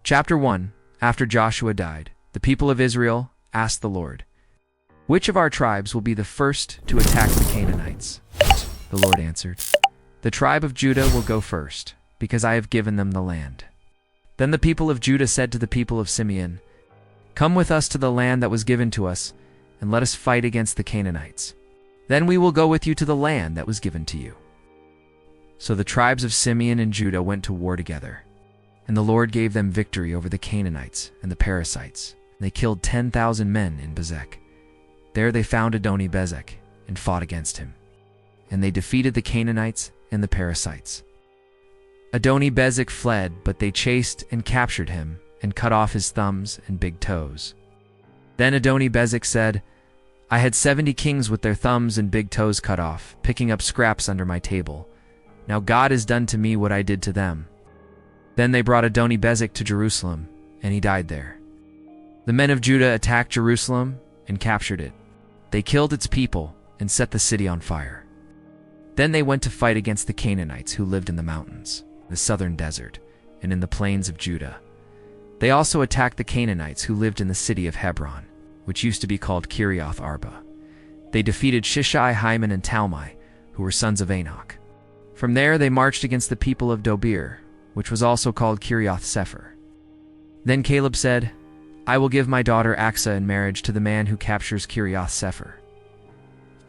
Chapter 1. After Joshua died, the people of Israel asked the Lord, "Which of our tribes will be the first to attack the Canaanites?" The Lord answered, "The tribe of Judah will go first, because I have given them the land." Then the people of Judah said to the people of Simeon, "Come with us to the land that was given to us, and let us fight against the Canaanites. Then we will go with you to the land that was given to you." So the tribes of Simeon and Judah went to war together, and the Lord gave them victory over the Canaanites and the Perizzites. They killed 10,000 men in Bezek. There they found Adoni-Bezek and fought against him, and they defeated the Canaanites and the Perizzites. Adoni-Bezek fled, but they chased and captured him and cut off his thumbs and big toes. Then Adoni-Bezek said, "I had 70 kings with their thumbs and big toes cut off, picking up scraps under my table. Now God has done to me what I did to them." Then they brought Adoni-Bezek to Jerusalem, and he died there. The men of Judah attacked Jerusalem and captured it. They killed its people and set the city on fire. Then they went to fight against the Canaanites who lived in the mountains, the southern desert, and in the plains of Judah. They also attacked the Canaanites who lived in the city of Hebron, which used to be called Kirioth Arba. They defeated Shishai, Hyman, and Talmai, who were sons of Anak. From there they marched against the people of Dobir, which was also called Kirioth Sefer. Then Caleb said, "I will give my daughter Achsah in marriage to the man who captures Kirioth Sefer."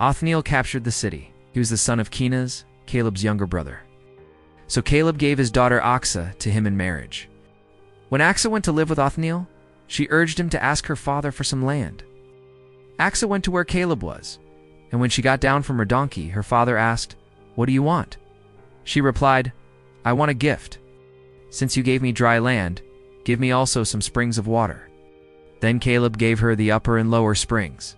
Othniel captured the city. He was the son of Kenaz, Caleb's younger brother. So Caleb gave his daughter Achsah to him in marriage. When Achsah went to live with Othniel, she urged him to ask her father for some land. Achsah went to where Caleb was, and when she got down from her donkey, her father asked, "What do you want?" She replied, "I want a gift. Since you gave me dry land, give me also some springs of water." Then Caleb gave her the upper and lower springs.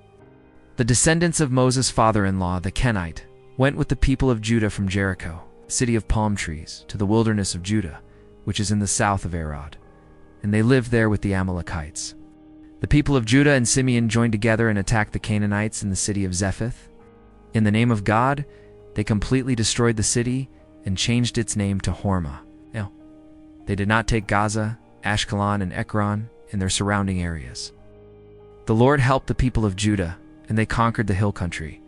The descendants of Moses' father-in-law, the Kenite, went with the people of Judah from Jericho, city of palm trees, to the wilderness of Judah, which is in the south of Arad, and they lived there with the Amalekites. The people of Judah and Simeon joined together and attacked the Canaanites in the city of Zephath. In the name of God, they completely destroyed the city and changed its name to Hormah. Now, they did not take Gaza, Ashkelon, and Ekron and their surrounding areas. The Lord helped the people of Judah, and they conquered the hill country.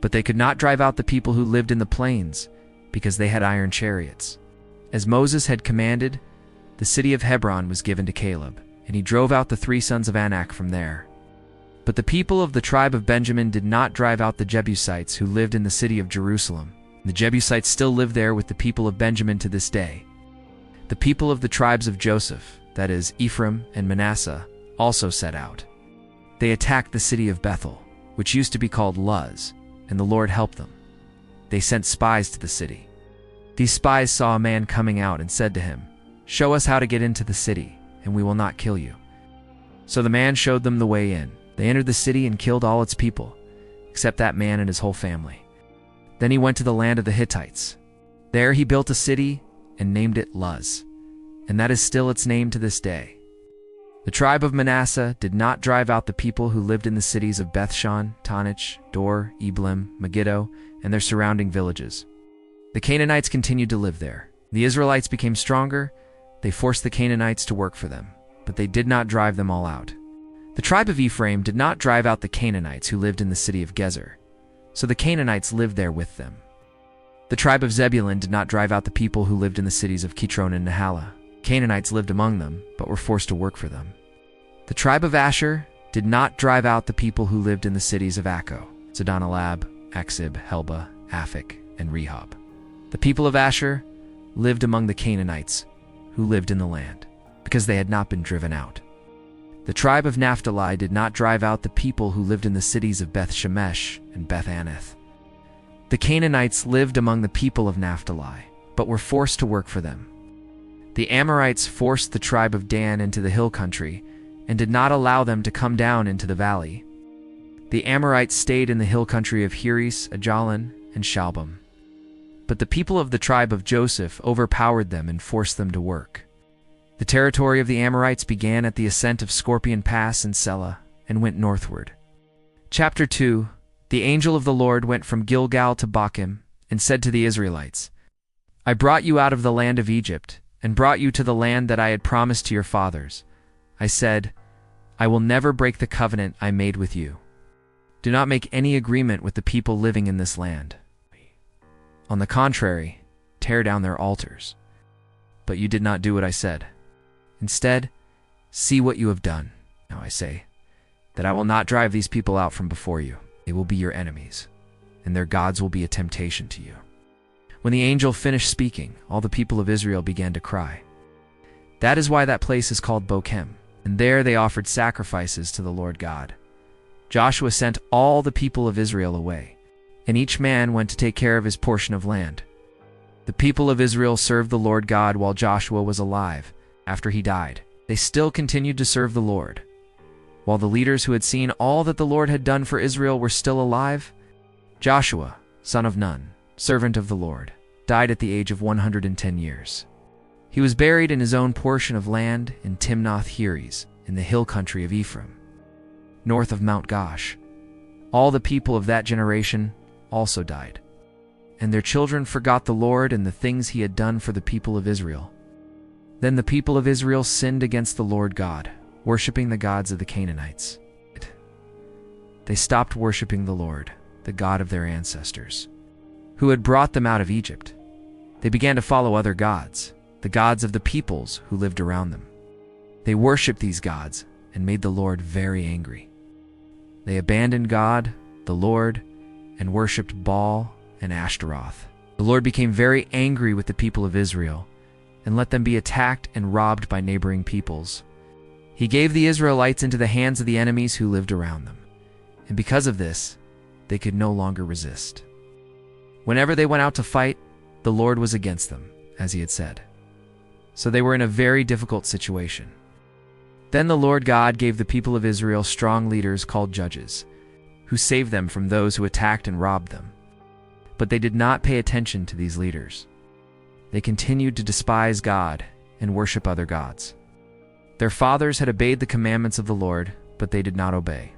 But they could not drive out the people who lived in the plains, because they had iron chariots. As Moses had commanded, the city of Hebron was given to Caleb, and he drove out the 3 sons of Anak from there. But the people of the tribe of Benjamin did not drive out the Jebusites who lived in the city of Jerusalem. The Jebusites still live there with the people of Benjamin to this day. The people of the tribes of Joseph, that is, Ephraim and Manasseh, also set out. They attacked the city of Bethel, which used to be called Luz, and the Lord helped them. They sent spies to the city. These spies saw a man coming out and said to him, "Show us how to get into the city, and we will not kill you." So the man showed them the way in. They entered the city and killed all its people, except that man and his whole family. Then he went to the land of the Hittites. There he built a city and named it Luz, and that is still its name to this day. The tribe of Manasseh did not drive out the people who lived in the cities of Bethshan, Tanich, Dor, Eblim, Megiddo, and their surrounding villages. The Canaanites continued to live there. The Israelites became stronger. They forced the Canaanites to work for them, but they did not drive them all out. The tribe of Ephraim did not drive out the Canaanites who lived in the city of Gezer, so the Canaanites lived there with them. The tribe of Zebulun did not drive out the people who lived in the cities of Kitron and Nahala. Canaanites lived among them, but were forced to work for them. The tribe of Asher did not drive out the people who lived in the cities of Akko, Zidonalab, Aksib, Helba, Aphik, and Rehob. The people of Asher lived among the Canaanites who lived in the land, because they had not been driven out. The tribe of Naphtali did not drive out the people who lived in the cities of Beth Shemesh and Beth Anath. The Canaanites lived among the people of Naphtali, but were forced to work for them. The Amorites forced the tribe of Dan into the hill country and did not allow them to come down into the valley. The Amorites stayed in the hill country of Heres, Ajalon, and Shalbim. But the people of the tribe of Joseph overpowered them and forced them to work. The territory of the Amorites began at the ascent of Scorpion Pass in Selah and went northward. Chapter 2. The angel of the Lord went from Gilgal to Bochim and said to the Israelites, "I brought you out of the land of Egypt, and brought you to the land that I had promised to your fathers. I said, I will never break the covenant I made with you. Do not make any agreement with the people living in this land. On the contrary, tear down their altars. But you did not do what I said. Instead, see what you have done. Now I say that I will not drive these people out from before you. They will be your enemies, and their gods will be a temptation to you. When the angel finished speaking, all the people of Israel began to cry. That is why that place is called Bochim, and there they offered sacrifices to the Lord God. Joshua sent all the people of Israel away, and each man went to take care of his portion of land. The people of Israel served the Lord God while Joshua was alive. After he died, they still continued to serve the Lord. While the leaders who had seen all that the Lord had done for Israel were still alive, Joshua, son of Nun, servant of the Lord, died at the age of 110 years. He was buried in his own portion of land in Timnath-Heres, in the hill country of Ephraim, north of Mount Gosh. All the people of that generation also died, and their children forgot the Lord and the things he had done for the people of Israel. Then the people of Israel sinned against the Lord God, worshiping the gods of the Canaanites. They stopped worshiping the Lord, the God of their ancestors, who had brought them out of Egypt. They began to follow other gods, the gods of the peoples who lived around them. They worshipped these gods and made the Lord very angry. They abandoned God, the Lord, and worshipped Baal and Ashtaroth. The Lord became very angry with the people of Israel and let them be attacked and robbed by neighboring peoples. He gave the Israelites into the hands of the enemies who lived around them, and because of this, they could no longer resist. Whenever they went out to fight, the Lord was against them, as he had said. So they were in a very difficult situation. Then the Lord God gave the people of Israel strong leaders called judges, who saved them from those who attacked and robbed them. But they did not pay attention to these leaders. They continued to despise God and worship other gods. Their fathers had obeyed the commandments of the Lord, but they did not obey.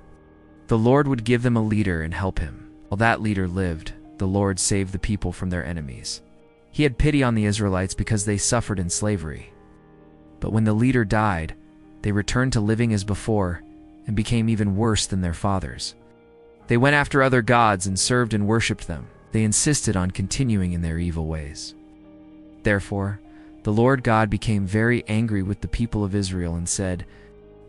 The Lord would give them a leader and help him. While that leader lived, the Lord saved the people from their enemies. He had pity on the Israelites because they suffered in slavery. But when the leader died, they returned to living as before and became even worse than their fathers. They went after other gods and served and worshipped them. They insisted on continuing in their evil ways. Therefore, the Lord God became very angry with the people of Israel and said,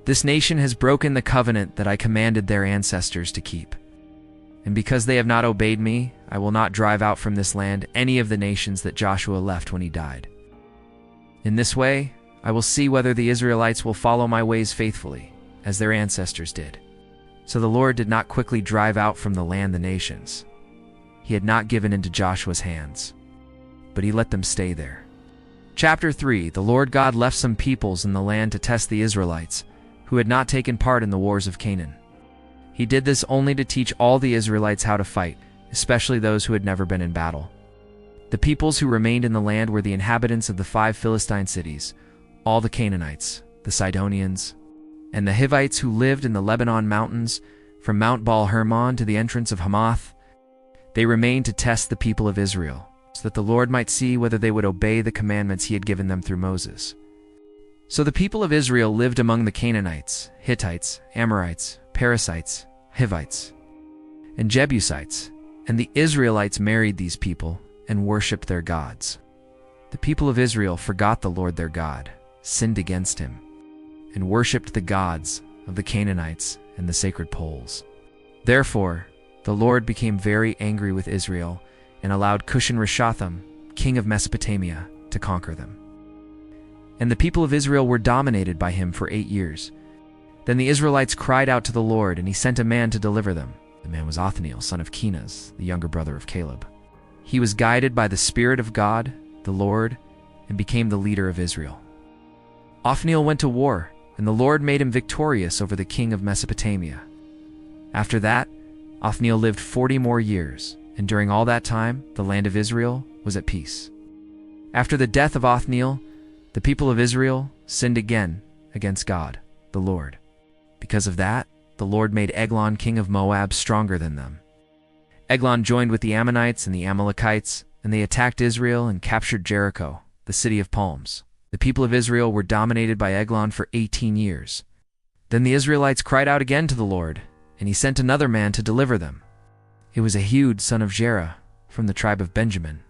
This nation has broken the covenant that I commanded their ancestors to keep. And because they have not obeyed me, I will not drive out from this land any of the nations that Joshua left when he died. In this way, I will see whether the Israelites will follow my ways faithfully, as their ancestors did. So the Lord did not quickly drive out from the land the nations. He had not given into Joshua's hands, but he let them stay there. Chapter 3. The Lord God left some peoples in the land to test the Israelites, who had not taken part in the wars of Canaan. He did this only to teach all the Israelites how to fight, especially those who had never been in battle. The peoples who remained in the land were the inhabitants of the 5 Philistine cities, all the Canaanites, the Sidonians, and the Hivites who lived in the Lebanon mountains, from Mount Baal-Hermon to the entrance of Hamath. They remained to test the people of Israel, so that the Lord might see whether they would obey the commandments he had given them through Moses. So the people of Israel lived among the Canaanites, Hittites, Amorites, Perizzites, Hivites, and Jebusites, and the Israelites married these people and worshipped their gods. The people of Israel forgot the Lord their God, sinned against him, and worshipped the gods of the Canaanites and the sacred poles. Therefore, the Lord became very angry with Israel and allowed Cushan-Rishathaim, king of Mesopotamia, to conquer them. And the people of Israel were dominated by him for 8 years. Then the Israelites cried out to the Lord, and he sent a man to deliver them. The man was Othniel, son of Kenaz, the younger brother of Caleb. He was guided by the Spirit of God, the Lord, and became the leader of Israel. Othniel went to war, and the Lord made him victorious over the king of Mesopotamia. After that, Othniel lived 40 more years, and during all that time, the land of Israel was at peace. After the death of Othniel, the people of Israel sinned again against God, the Lord. Because of that, the Lord made Eglon king of Moab stronger than them. Eglon joined with the Ammonites and the Amalekites, and they attacked Israel and captured Jericho, the city of palms. The people of Israel were dominated by Eglon for 18 years. Then the Israelites cried out again to the Lord, and he sent another man to deliver them. It was Ehud, son of Jerah, from the tribe of Benjamin.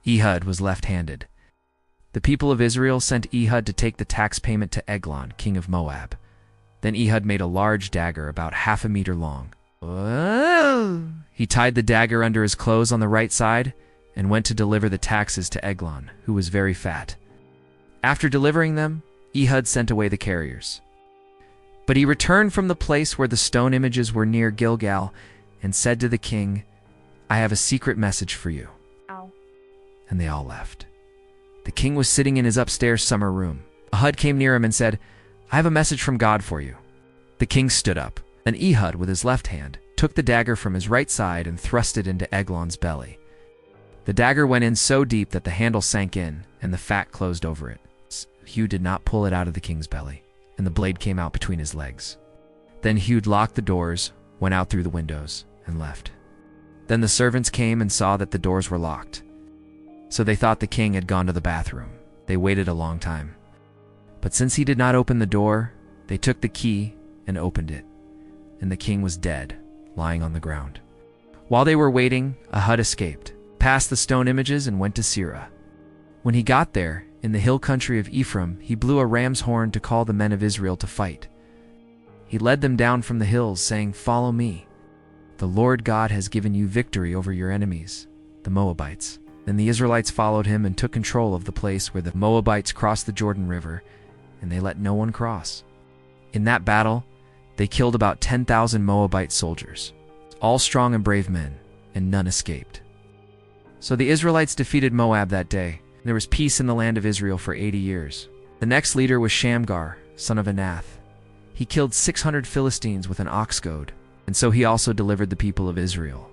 Ehud was left-handed. The people of Israel sent Ehud to take the tax payment to Eglon, king of Moab. Then Ehud made a large dagger about 1/2 meter long. He tied the dagger under his clothes on the right side and went to deliver the taxes to Eglon, who was very fat. After delivering them, Ehud sent away the carriers. But he returned from the place where the stone images were near Gilgal and said to the king, "I have a secret message for you." Ow. And they all left. The king was sitting in his upstairs summer room. Ehud came near him and said, "I have a message from God for you." The king stood up. Then Ehud, with his left hand, took the dagger from his right side and thrust it into Eglon's belly. The dagger went in so deep that the handle sank in, and the fat closed over it. Ehud did not pull it out of the king's belly, and the blade came out between his legs. Then Ehud locked the doors, went out through the windows, and left. Then the servants came and saw that the doors were locked. So they thought the king had gone to the bathroom. They waited a long time. But since he did not open the door, they took the key and opened it. And the king was dead, lying on the ground. While they were waiting, Ehud escaped, passed the stone images, and went to Seirah. When he got there, in the hill country of Ephraim, he blew a ram's horn to call the men of Israel to fight. He led them down from the hills, saying, "Follow me. The Lord God has given you victory over your enemies, the Moabites." Then the Israelites followed him and took control of the place where the Moabites crossed the Jordan River, and they let no one cross. In that battle, they killed about 10,000 Moabite soldiers, all strong and brave men, and none escaped. So the Israelites defeated Moab that day, and there was peace in the land of Israel for 80 years. The next leader was Shamgar, son of Anath. He killed 600 Philistines with an ox goad, and so he also delivered the people of Israel.